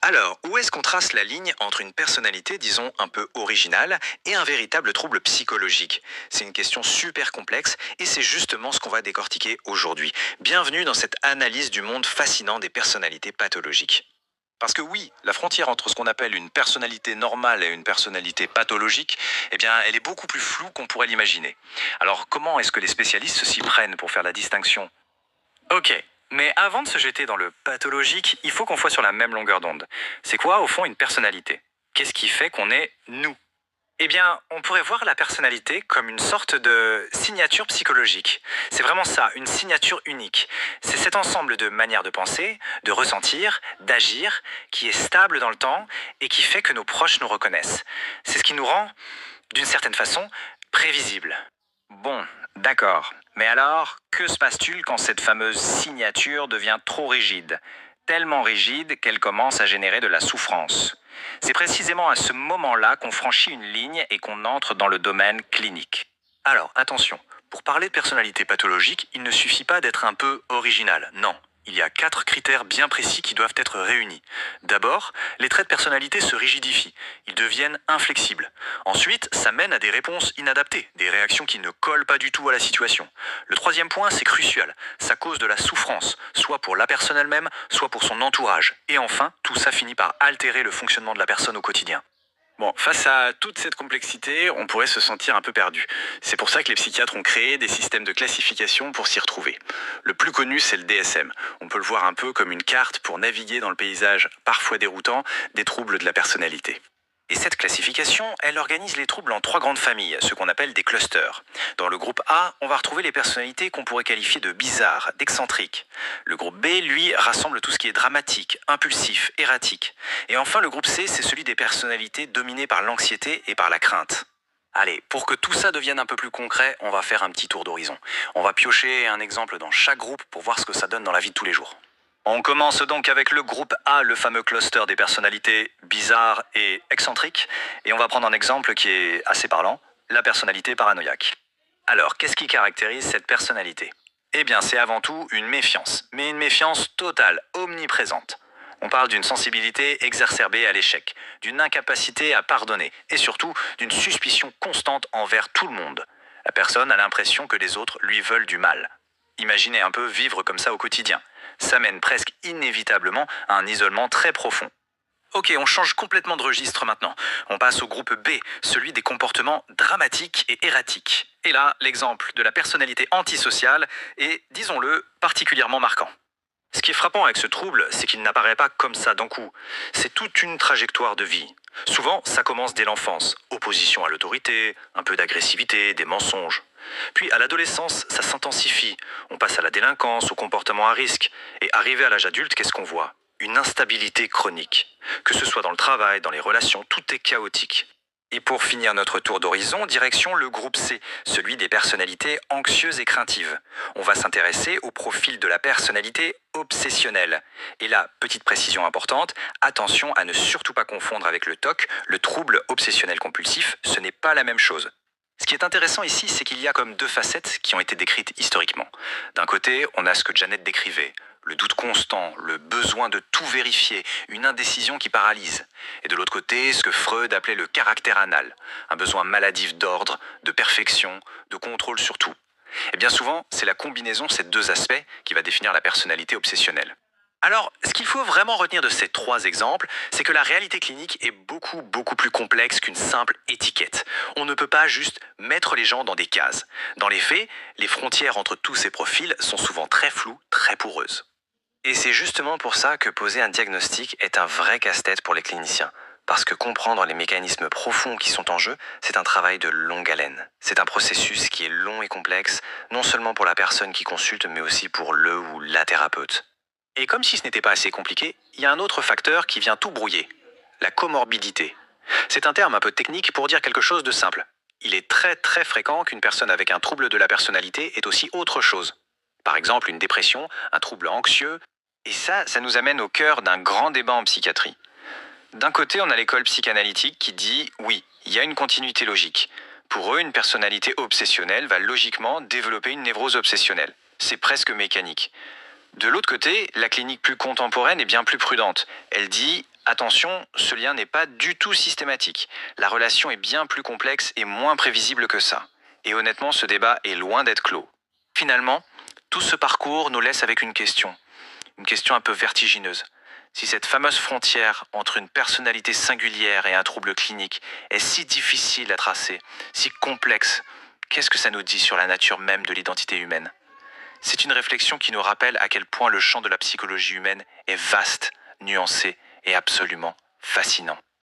Alors, où est-ce qu'on trace la ligne entre une personnalité, disons, un peu originale et un véritable trouble psychologique? C'est une question super complexe et c'est justement ce qu'on va décortiquer aujourd'hui. Bienvenue dans cette analyse du monde fascinant des personnalités pathologiques. Parce que oui, la frontière entre ce qu'on appelle une personnalité normale et une personnalité pathologique, eh bien, elle est beaucoup plus floue qu'on pourrait l'imaginer. Alors, comment est-ce que les spécialistes s'y prennent pour faire la distinction? Ok, mais avant de se jeter dans le pathologique, il faut qu'on soit sur la même longueur d'onde. C'est quoi, au fond, une personnalité? Qu'est-ce qui fait qu'on est nous? Eh bien, on pourrait voir la personnalité comme une sorte de signature psychologique. C'est vraiment ça, une signature unique. C'est cet ensemble de manières de penser, de ressentir, d'agir, qui est stable dans le temps et qui fait que nos proches nous reconnaissent. C'est ce qui nous rend, d'une certaine façon, prévisibles. Bon, d'accord. Mais alors, que se passe-t-il quand cette fameuse signature devient trop rigide? Tellement rigide qu'elle commence à générer de la souffrance. C'est précisément à ce moment-là qu'on franchit une ligne et qu'on entre dans le domaine clinique. Alors, attention, pour parler de personnalité pathologique, il ne suffit pas d'être un peu original, non. Il y a 4 critères bien précis qui doivent être réunis. D'abord, les traits de personnalité se rigidifient, ils deviennent inflexibles. Ensuite, ça mène à des réponses inadaptées, des réactions qui ne collent pas du tout à la situation. Le troisième point, c'est crucial, ça cause de la souffrance, soit pour la personne elle-même, soit pour son entourage. Et enfin, tout ça finit par altérer le fonctionnement de la personne au quotidien. Bon, face à toute cette complexité, on pourrait se sentir un peu perdu. C'est pour ça que les psychiatres ont créé des systèmes de classification pour s'y retrouver. Le plus connu, c'est le DSM. On peut le voir un peu comme une carte pour naviguer dans le paysage parfois déroutant des troubles de la personnalité. Et cette classification, elle organise les troubles en 3 grandes familles, ce qu'on appelle des clusters. Dans le groupe A, on va retrouver les personnalités qu'on pourrait qualifier de bizarres, d'excentriques. Le groupe B, lui, rassemble tout ce qui est dramatique, impulsif, erratique. Et enfin, le groupe C, c'est celui des personnalités dominées par l'anxiété et par la crainte. Allez, pour que tout ça devienne un peu plus concret, on va faire un petit tour d'horizon. On va piocher un exemple dans chaque groupe pour voir ce que ça donne dans la vie de tous les jours. On commence donc avec le groupe A, le fameux cluster des personnalités bizarres et excentriques. Et on va prendre un exemple qui est assez parlant, la personnalité paranoïaque. Alors, qu'est-ce qui caractérise cette personnalité? Eh bien, c'est avant tout une méfiance, mais une méfiance totale, omniprésente. On parle d'une sensibilité exacerbée à l'échec, d'une incapacité à pardonner, et surtout d'une suspicion constante envers tout le monde. La personne a l'impression que les autres lui veulent du mal. Imaginez un peu vivre comme ça au quotidien. Ça mène presque inévitablement à un isolement très profond. Ok, on change complètement de registre maintenant. On passe au groupe B, celui des comportements dramatiques et erratiques. Et là, l'exemple de la personnalité antisociale est, disons-le, particulièrement marquant. Ce qui est frappant avec ce trouble, c'est qu'il n'apparaît pas comme ça d'un coup. C'est toute une trajectoire de vie. Souvent, ça commence dès l'enfance. Opposition à l'autorité, un peu d'agressivité, des mensonges. Puis à l'adolescence, ça s'intensifie. On passe à la délinquance, au comportement à risque. Et arrivé à l'âge adulte, qu'est-ce qu'on voit? Une instabilité chronique. Que ce soit dans le travail, dans les relations, tout est chaotique. Et pour finir notre tour d'horizon, direction le groupe C, celui des personnalités anxieuses et craintives. On va s'intéresser au profil de la personnalité obsessionnelle. Et là, petite précision importante, attention à ne surtout pas confondre avec le TOC, le trouble obsessionnel compulsif, ce n'est pas la même chose. Ce qui est intéressant ici, c'est qu'il y a comme 2 facettes qui ont été décrites historiquement. D'un côté, on a ce que Janet décrivait, le doute constant, le besoin de tout vérifier, une indécision qui paralyse. Et de l'autre côté, ce que Freud appelait le caractère anal, un besoin maladif d'ordre, de perfection, de contrôle sur tout. Et bien souvent, c'est la combinaison de ces 2 aspects qui va définir la personnalité obsessionnelle. Alors, ce qu'il faut vraiment retenir de ces 3 exemples, c'est que la réalité clinique est beaucoup plus complexe qu'une simple étiquette. On ne peut pas juste mettre les gens dans des cases. Dans les faits, les frontières entre tous ces profils sont souvent très floues, très poreuses. Et c'est justement pour ça que poser un diagnostic est un vrai casse-tête pour les cliniciens. Parce que comprendre les mécanismes profonds qui sont en jeu, c'est un travail de longue haleine. C'est un processus qui est long et complexe, non seulement pour la personne qui consulte, mais aussi pour le ou la thérapeute. Et comme si ce n'était pas assez compliqué, il y a un autre facteur qui vient tout brouiller, la comorbidité. C'est un terme un peu technique pour dire quelque chose de simple. Il est très fréquent qu'une personne avec un trouble de la personnalité ait aussi autre chose. Par exemple, une dépression, un trouble anxieux. Et ça nous amène au cœur d'un grand débat en psychiatrie. D'un côté, on a l'école psychanalytique qui dit « oui, il y a une continuité logique ». Pour eux, une personnalité obsessionnelle va logiquement développer une névrose obsessionnelle. C'est presque mécanique. De l'autre côté, la clinique plus contemporaine est bien plus prudente. Elle dit Attention, ce lien n'est pas du tout systématique. La relation est bien plus complexe et moins prévisible que ça. Et honnêtement, ce débat est loin d'être clos. Finalement, tout ce parcours nous laisse avec une question un peu vertigineuse. Si cette fameuse frontière entre une personnalité singulière et un trouble clinique est si difficile à tracer, si complexe, qu'est-ce que ça nous dit sur la nature même de l'identité humaine ? C'est une réflexion qui nous rappelle à quel point le champ de la psychologie humaine est vaste, nuancé et absolument fascinant.